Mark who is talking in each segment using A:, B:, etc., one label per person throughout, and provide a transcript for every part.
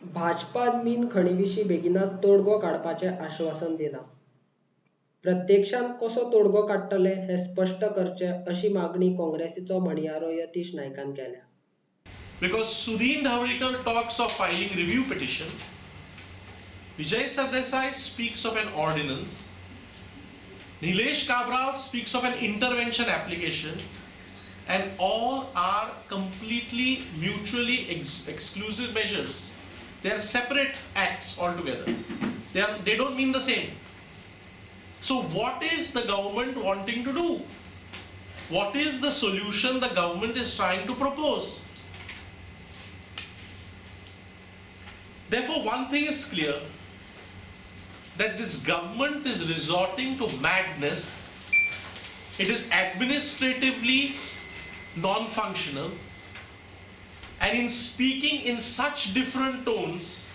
A: भाजपा मिन खणीविशीं बेगीनच तोडगो काडपाचें आश्वासन दिलां. प्रत्यक्षांत कसो तोडगो काडटले हें स्पश्ट करचें अशी मागणी काँग्रेसीचो म्हणयारो यतीश नायकान केल्या.
B: Because Sudhin Dhavrikar talks of filing review petition, Vijay Sardesai speaks of an ordinance, Nilesh Kabral speaks of an intervention application, and all are completely mutually exclusive measures. They are separate acts altogether. They don't mean the same. So what is the government wanting to do? What is the solution the government is trying to propose? Therefore, one thing is clear, that this government is resorting to madness. It is administratively non-functional, and in speaking in such different tones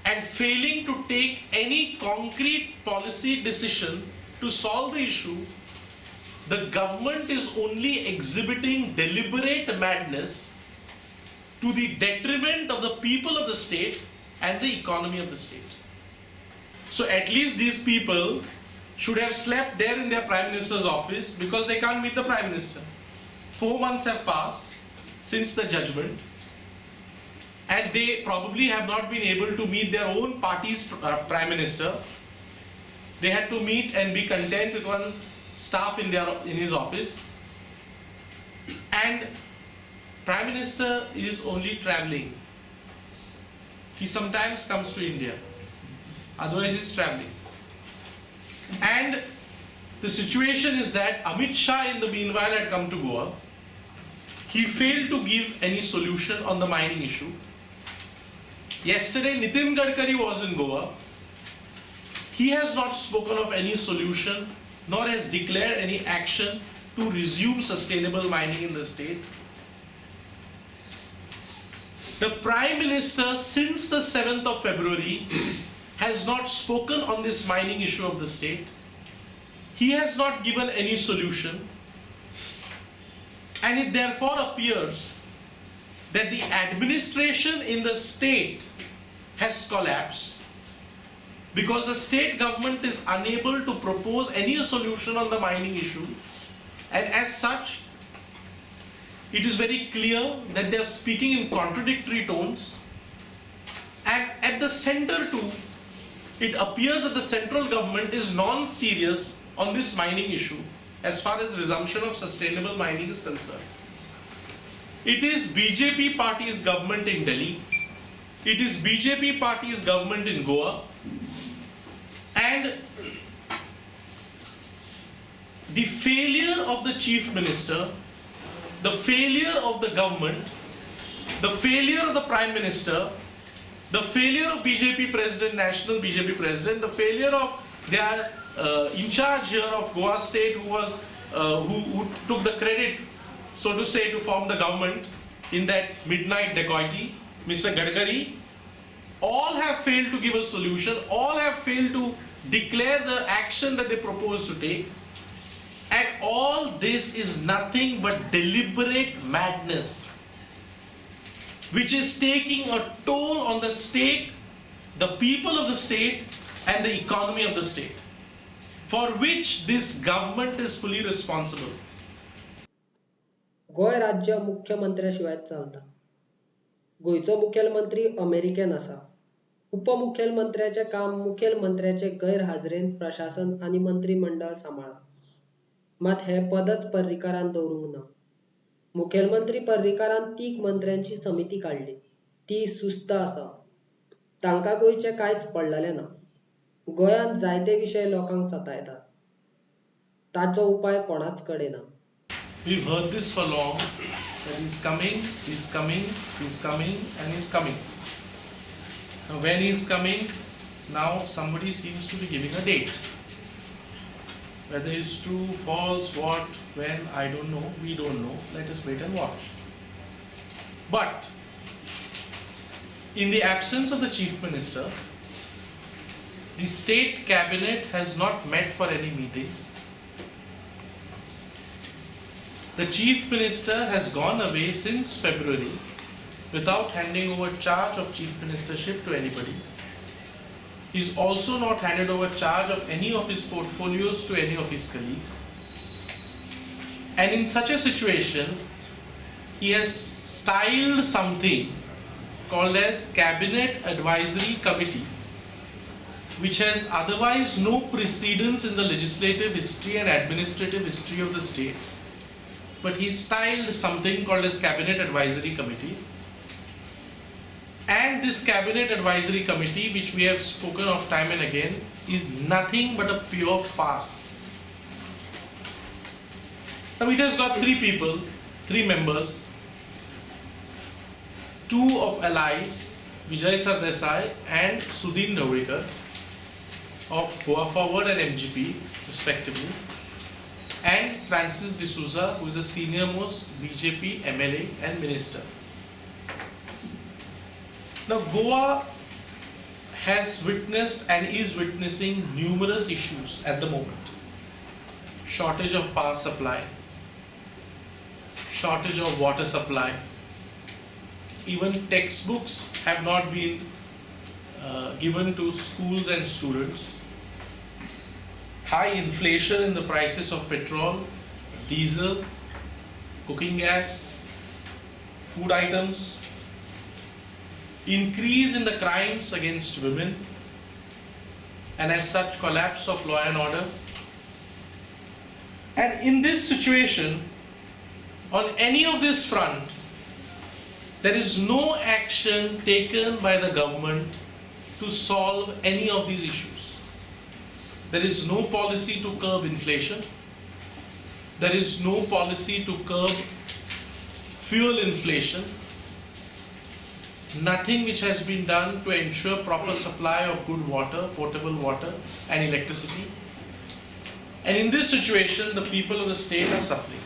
B: and failing to take any concrete policy decision to solve the issue, the government is only exhibiting deliberate madness to the detriment of the people of the state and the economy of the state. So at least these people should have slept there in their Prime Minister's office, because they can't meet the Prime Minister. 4 months have passed since the judgment, and they probably have not been able to meet their own party's Prime Minister. They had to meet and be content with one staff in his office, and Prime Minister is only traveling. He sometimes comes to India, otherwise he's traveling. And the situation is that Amit Shah in the meanwhile had come to Goa. He failed to give any solution on the mining issue. Yesterday Nitin Gadkari was in Goa. He has not spoken of any solution, nor has declared any action to resume sustainable mining in the state. The Prime Minister, since the 7th of February, has not spoken on this mining issue of the state. He has not given any solution, and it therefore appears that the administration in the state has collapsed, because the state government is unable to propose any solution on the mining issue, and as such, it is very clear that they are speaking in contradictory tones. And at the center too, it appears that the central government is non-serious on this mining issue as far as resumption of sustainable mining is concerned. It is BJP party's government in Delhi, it is BJP party's government in Goa, and the failure of the Chief Minister, the failure of the government, the failure of the Prime Minister, the failure of BJP President, National BJP President, the failure of their in charge here of Goa State, who took the credit, so to say, to form the government in that midnight dacoity, Mr. Gadkari, all have failed to give a solution, all have failed to declare the action that they propose to take. And all this is nothing but deliberate madness, which is taking a toll on the state, the people of the state, and the economy of the state, for which this government is fully responsible.
A: गोय राज्य मुख्यमंत्र्याशिवाय चलता. गोयचो मुखेलमंत्री अमेरिकेन आसा. उपमुखेलमंत्र्याचे काम मुखेलमंत्र्याचे गैरहाजरेंत प्रशासन आनी मंत्रिमंडळ सांबाळा. मात हे पदच पर्रीकारान दवरूंक ना. मुखेलमंत्री पर्रीकारान 3 मंत्र्यांची समिती काडली. ती सुस्त आसा. तांकां गोंयचें कांयच पडलेलें ना. गोंयांत जायते विशय लोकांक सतायतात. ताचो उपाय कोणाच कडेन ना.
B: We've heard this for long, that he's coming, he's coming, he's coming, and he's coming. Now when he's coming, now somebody seems to be giving a date. Whether it's true, false, what, when, I don't know, we don't know. Let us wait and watch. But in the absence of the Chief Minister, the state cabinet has not met for any meetings. The Chief Minister has gone away since February without handing over charge of chief ministership to anybody. He's also not handed over charge of any of his portfolios to any of his colleagues. And in such a situation, he has styled something called as Cabinet Advisory Committee, which has otherwise no precedence in the legislative history and administrative history of the state. But he styled something called as Cabinet Advisory Committee. And this Cabinet Advisory Committee, which we have spoken of time and again, is nothing but a pure farce. Now it has got three people, three members, two of allies, Vijay Sardesai and Sudhin Dhawekar of Goa Forward and MGP respectively, and Francis D'Souza, who is a senior most BJP MLA and minister. Now Goa has witnessed and is witnessing numerous issues at the moment. Shortage of power supply, shortage of water supply, even textbooks have not been given to schools and students, high inflation in the prices of petrol, diesel, cooking gas, food items, increase in the crimes against women, and as such collapse of law and order. And in this situation, on any of this front, there is no action taken by the government to solve any of these issues. There is no policy to curb inflation. There is no policy to curb fuel inflation. Nothing which has been done to ensure proper supply of good water, potable water and electricity. And in this situation, the people of the state are suffering.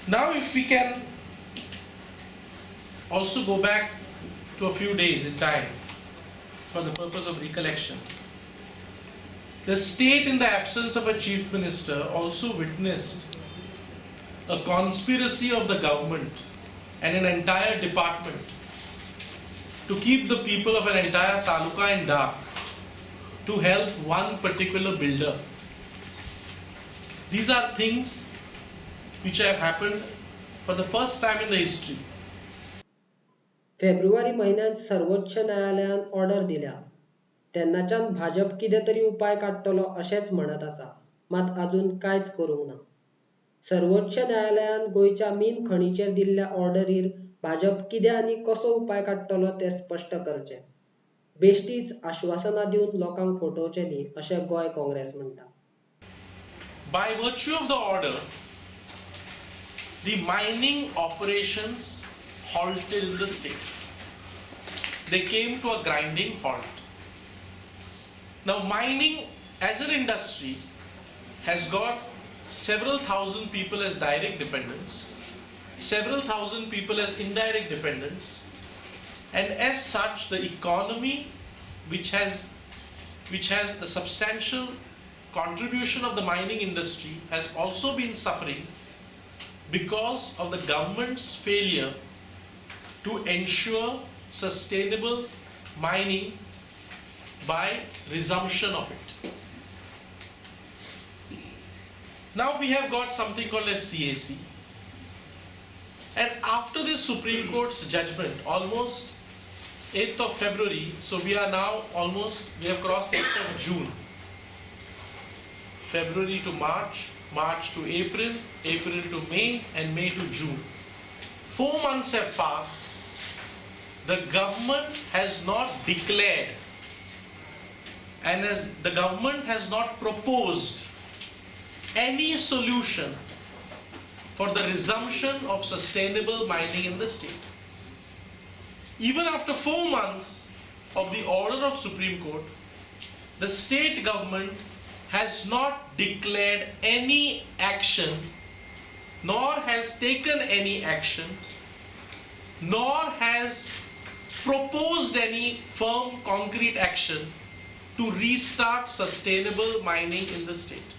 B: Now if we can also go back to a few days in time for the purpose of recollection. The state, in the absence of a chief minister, also witnessed a conspiracy of the government and an entire department to keep the people of an entire taluka in dark, to help one particular builder. These are things which have happened for the first time in the history.
A: February महिन्यात सर्वोच्च न्यायालयान order दिल्या, तेन्नाच्यान भाजप कितें तरी उपाय काडटलो अशेंच म्हणत आसा, मात अजून कांयच करूंक ना. सर्वोच्च न्यायालयान गोंयच्या मीन खणीचेर दिल्ल्या ऑर्डरीर भाजप कितें आनी कसो उपाय काडटलो तें स्पश्ट करचें. बेश्टीच आश्वासनां दिवन लोकांक फटोवचें न्ही अशें गोंय काँग्रेस म्हणटा.
B: By virtue of the order, the mining operations halted in the state. They came to a grinding halt. Now mining as an industry has got several thousand people as direct dependents, several thousand people as indirect dependents, and as such the economy which has a substantial contribution of the mining industry has also been suffering because of the government's failure to ensure sustainable mining by resumption of it. Now we have got something called as CAC, and after this Supreme Court's judgment, almost 8th of February, so we are now we have crossed 8th of June, February to March, March to April, April to May, and May to June. 4 months have passed. The government has not declared and the government has not proposed any solution for the resumption of sustainable mining in the state. Even after 4 months of the order of Supreme Court, the state government has not declared any action, nor has taken any action, nor has proposed any firm, concrete action to restart sustainable mining in the state.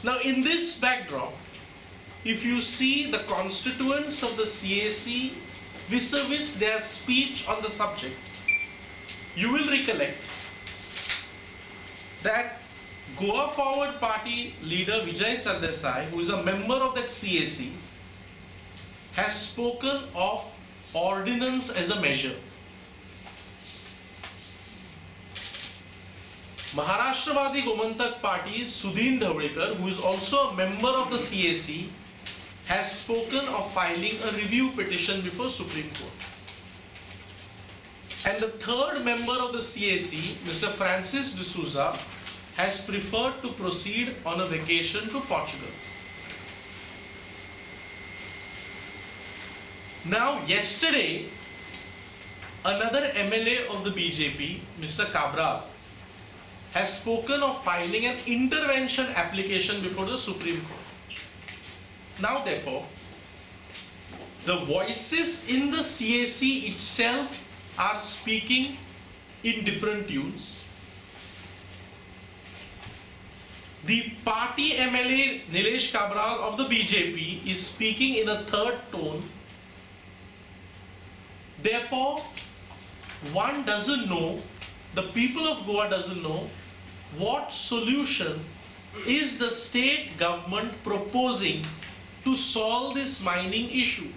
B: Now, in this backdrop, if you see the constituents of the CAC vis-a-vis their speech on the subject, you will recollect that Goa Forward Party leader Vijay Sardesai, who is a member of that CAC, has spoken of ordinance as a measure. Maharashtravadi Gomantak Party's Sudhin Dhawlikar, who is also a member of the CAC, has spoken of filing a review petition before Supreme Court. And the third member of the CAC, Mr. Francis D'Souza, has preferred to proceed on a vacation to Portugal. Now, yesterday, another MLA of the BJP, Mr. Cabral, has spoken of filing an intervention application before the Supreme Court. Now, therefore, the voices in the CAC itself are speaking in different tunes. The party MLA Nilesh Cabral of the BJP is speaking in a third tone. Therefore, one doesn't know, the people of Goa doesn't know what solution is the state government proposing to solve this mining issue.